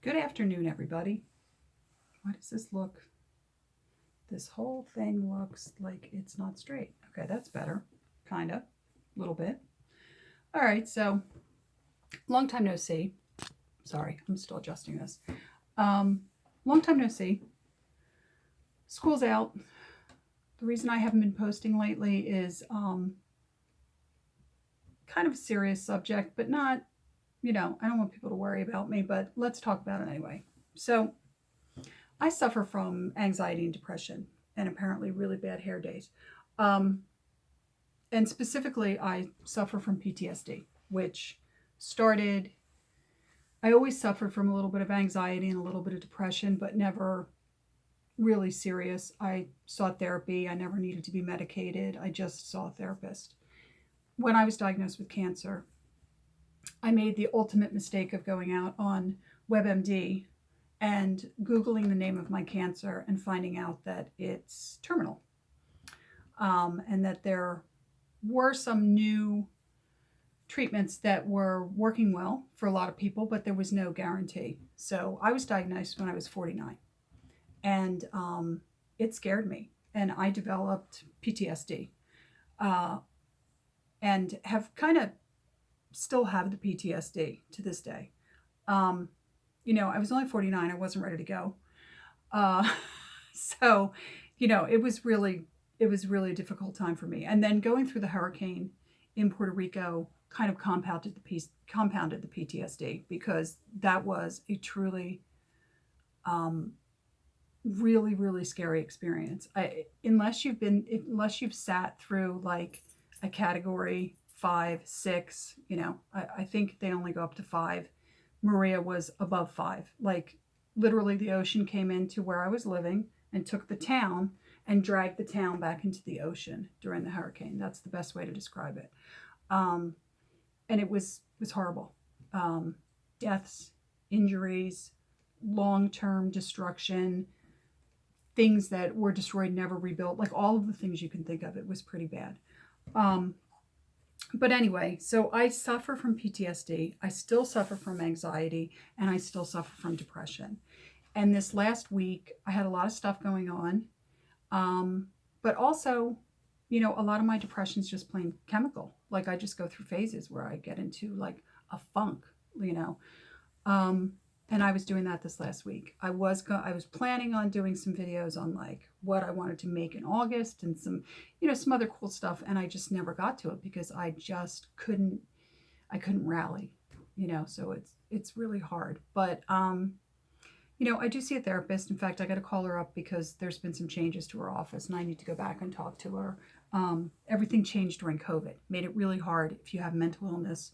Good afternoon, everybody. Why does this look? This whole thing looks like it's not straight. Okay, that's better. Kind of. A little bit. All right, so long time no see. Sorry, I'm still adjusting this. Um, Long time no see. School's out. The reason I haven't been posting lately is kind of a serious subject, but not, I don't want people to worry about me, but let's talk about it anyway. So, I suffer from anxiety and depression and apparently really bad hair days. Um, and specifically, I suffer from PTSD, which started, I always suffered from a little bit of anxiety and a little bit of depression, but never really serious. I sought therapy. I never needed to be medicated. I just saw a therapist. When I was diagnosed with cancer, I made the ultimate mistake of going out on WebMD and Googling the name of my cancer and finding out that it's terminal, and that there were some new treatments that were working well for a lot of people, but there was no guarantee. So I was diagnosed when I was 49, and it scared me, and I developed PTSD, uh, and have kind of still have the PTSD to this day. Um, I was only 49. I wasn't ready to go. Uh, so, it was really a difficult time for me. And then going through the hurricane in Puerto Rico kind of compounded the PTSD, because that was a truly um, really really scary experience. Unless you've sat through like a category 5, 6, I think they only go up to 5. Maria was above 5. Like, literally, the ocean came into where I was living and took the town and dragged the town back into the ocean during the hurricane. That's the best way to describe it. Um, and it was horrible. Deaths, injuries, long-term destruction, things that were destroyed, never rebuilt. Like, all of the things you can think of. It was pretty bad. Um, but anyway, so I suffer from PTSD. I still suffer from anxiety, and I still suffer from depression. And this last week, I had a lot of stuff going on. But also, a lot of my depression is just plain chemical. Like, I just go through phases where I get into like a funk, you know. Um, and I was doing that this last week. I was planning on doing some videos on like what I wanted to make in August, and some other cool stuff, and I just never got to it because I couldn't rally, so it's really hard. But I do see a therapist. In fact, I got to call her up because there's been some changes to her office and I need to go back and talk to her. Everything changed during COVID, made it really hard if you have mental illness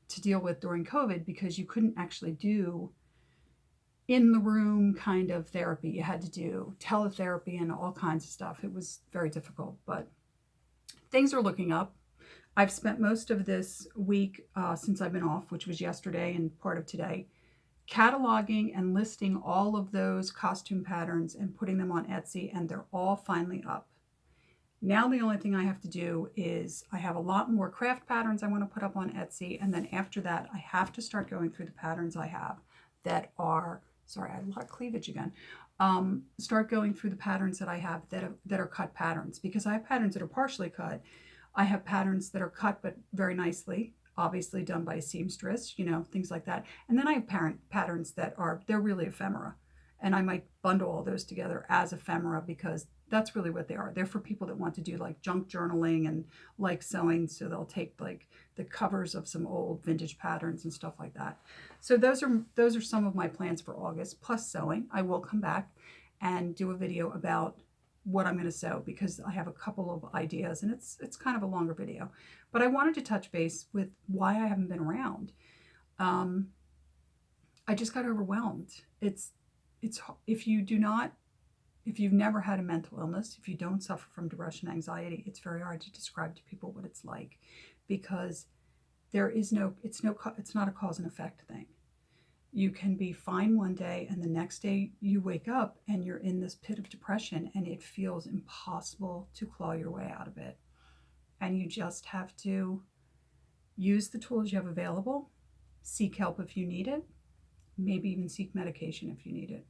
to deal with during COVID, because you couldn't actually do in the room kind of therapy. You had to do teletherapy and all kinds of stuff. It was very difficult, but things are looking up. I've spent most of this week, since I've been off, which was yesterday and part of today, cataloging and listing all of those costume patterns and putting them on Etsy, and they're all finally up. Now the only thing I have to do is I have a lot more craft patterns I want to put up on Etsy, and then after that I have to start going through the patterns I have that are, sorry, I have a lot of cleavage again. Start going through the patterns that I have that are cut patterns, because I have patterns that are partially cut. I have patterns that are cut but very nicely, obviously done by a seamstress, things like that. And then I have patterns they're really ephemera. And I might bundle all those together as ephemera, because that's really what they are. They're for people that want to do like junk journaling and like sewing. So they'll take like the covers of some old vintage patterns and stuff like that. So those are some of my plans for August, plus sewing. I will come back and do a video about what I'm going to sew, because I have a couple of ideas, and it's kind of a longer video. But I wanted to touch base with why I haven't been around. I just got overwhelmed. It's if you've never had a mental illness, if you don't suffer from depression, anxiety, it's very hard to describe to people what it's like, because it's not a cause and effect thing. You can be fine one day and the next day you wake up and you're in this pit of depression and it feels impossible to claw your way out of it. And you just have to use the tools you have available, seek help if you need it, maybe even seek medication if you need it.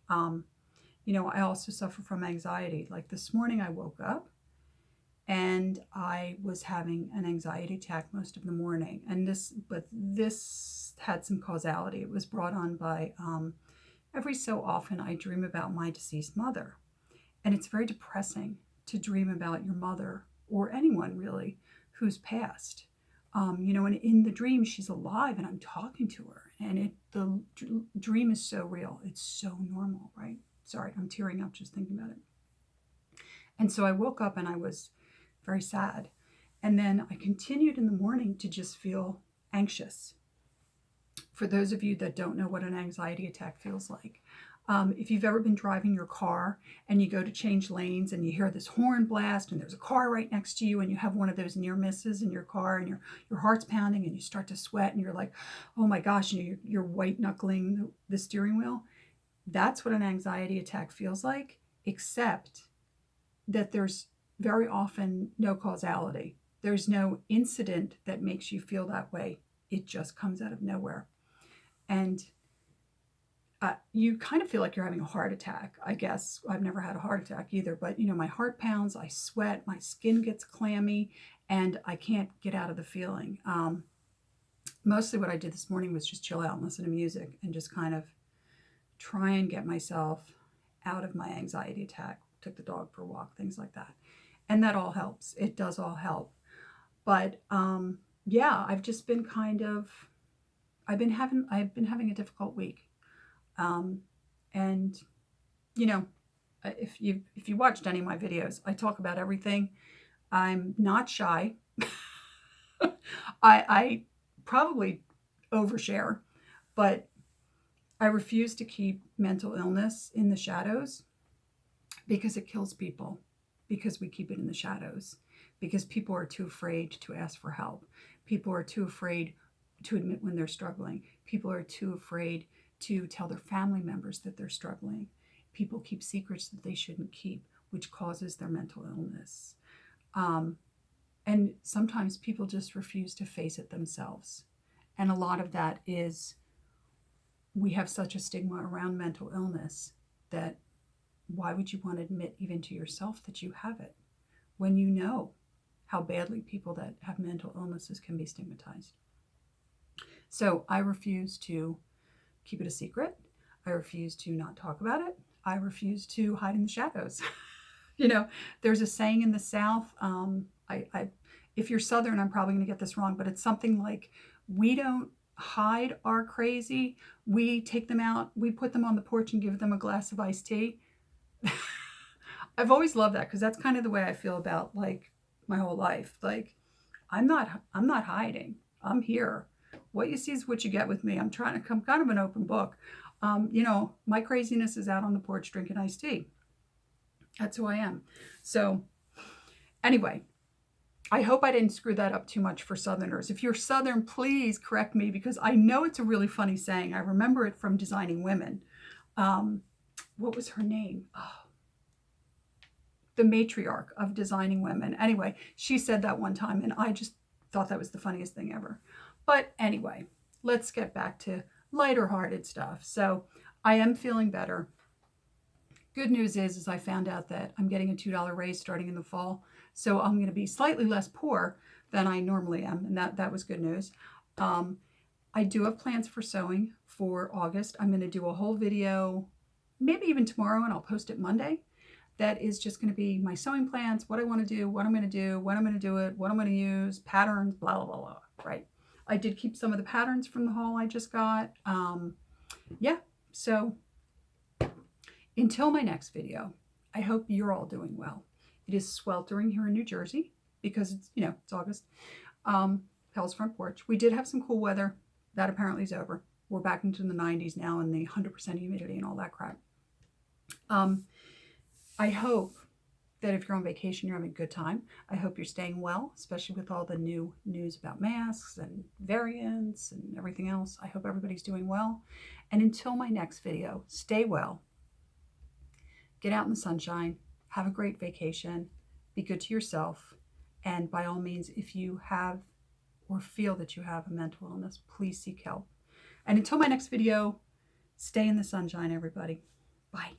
I also suffer from anxiety. Like this morning, I woke up and I was having an anxiety attack most of the morning. But this had some causality. It was brought on by every so often I dream about my deceased mother. And it's very depressing to dream about your mother or anyone really who's passed. And in the dream, she's alive and I'm talking to her. And the dream is so real. It's so normal, right? Sorry, I'm tearing up just thinking about it. And so I woke up and I was very sad. And then I continued in the morning to just feel anxious. For those of you that don't know what an anxiety attack feels like, if you've ever been driving your car and you go to change lanes and you hear this horn blast and there's a car right next to you and you have one of those near misses in your car and your heart's pounding and you start to sweat and you're like, oh my gosh, and you're white knuckling the steering wheel. That's what an anxiety attack feels like, except that there's very often no causality. There's no incident that makes you feel that way. It just comes out of nowhere. And you kind of feel like you're having a heart attack, I guess. I've never had a heart attack either, but my heart pounds, I sweat, my skin gets clammy, and I can't get out of the feeling. Mostly what I did this morning was just chill out and listen to music and just kind of try and get myself out of my anxiety attack. Took the dog for a walk, things like that. And that all helps. It does all help. But I've just been I've been having a difficult week. If you watched any of my videos, I talk about everything. I'm not shy. I probably overshare, but I refuse to keep mental illness in the shadows because it kills people, because we keep it in the shadows, because people are too afraid to ask for help. People are too afraid to admit when they're struggling. People are too afraid to tell their family members that they're struggling. People keep secrets that they shouldn't keep, which causes their mental illness. And sometimes people just refuse to face it themselves. And a lot of that is we have such a stigma around mental illness that why would you want to admit even to yourself that you have it when you know how badly people that have mental illnesses can be stigmatized? So I refuse to keep it a secret. I refuse to not talk about it. I refuse to hide in the shadows. There's a saying in the South. If you're Southern, I'm probably going to get this wrong, but it's something like, we don't hide our crazy. We take them out, we put them on the porch and give them a glass of iced tea. I've always loved that because that's kind of the way I feel about like my whole life. Like I'm not hiding. I'm here. What you see is what you get with me. I'm trying to come kind of an open book. My craziness is out on the porch drinking iced tea. That's who I am. So anyway, I hope I didn't screw that up too much for Southerners. If you're Southern, please correct me because I know it's a really funny saying. I remember it from Designing Women. What was her name? Oh, the matriarch of Designing Women. Anyway, she said that one time and I just thought that was the funniest thing ever. But anyway, let's get back to lighter-hearted stuff. So I am feeling better. Good news is I found out that I'm getting a $2 raise starting in the fall. So I'm going to be slightly less poor than I normally am. And that was good news. I do have plans for sewing for August. I'm going to do a whole video, maybe even tomorrow, and I'll post it Monday. That is just going to be my sewing plans, what I want to do, what I'm going to do, when I'm going to do it, what I'm going to use, patterns, blah, blah, blah, blah, right? I did keep some of the patterns from the haul I just got. So until my next video, I hope you're all doing well. It is sweltering here in New Jersey because it's August. Hell's front porch. We did have some cool weather. That apparently is over. We're back into the 90s now and the 100% humidity and all that crap. I hope that if you're on vacation, you're having a good time. I hope you're staying well, especially with all the new news about masks and variants and everything else. I hope everybody's doing well. And until my next video, stay well. Get out in the sunshine. Have a great vacation. Be good to yourself. And by all means, if you have or feel that you have a mental illness, please seek help. And until my next video, Stay in the sunshine, everybody. Bye.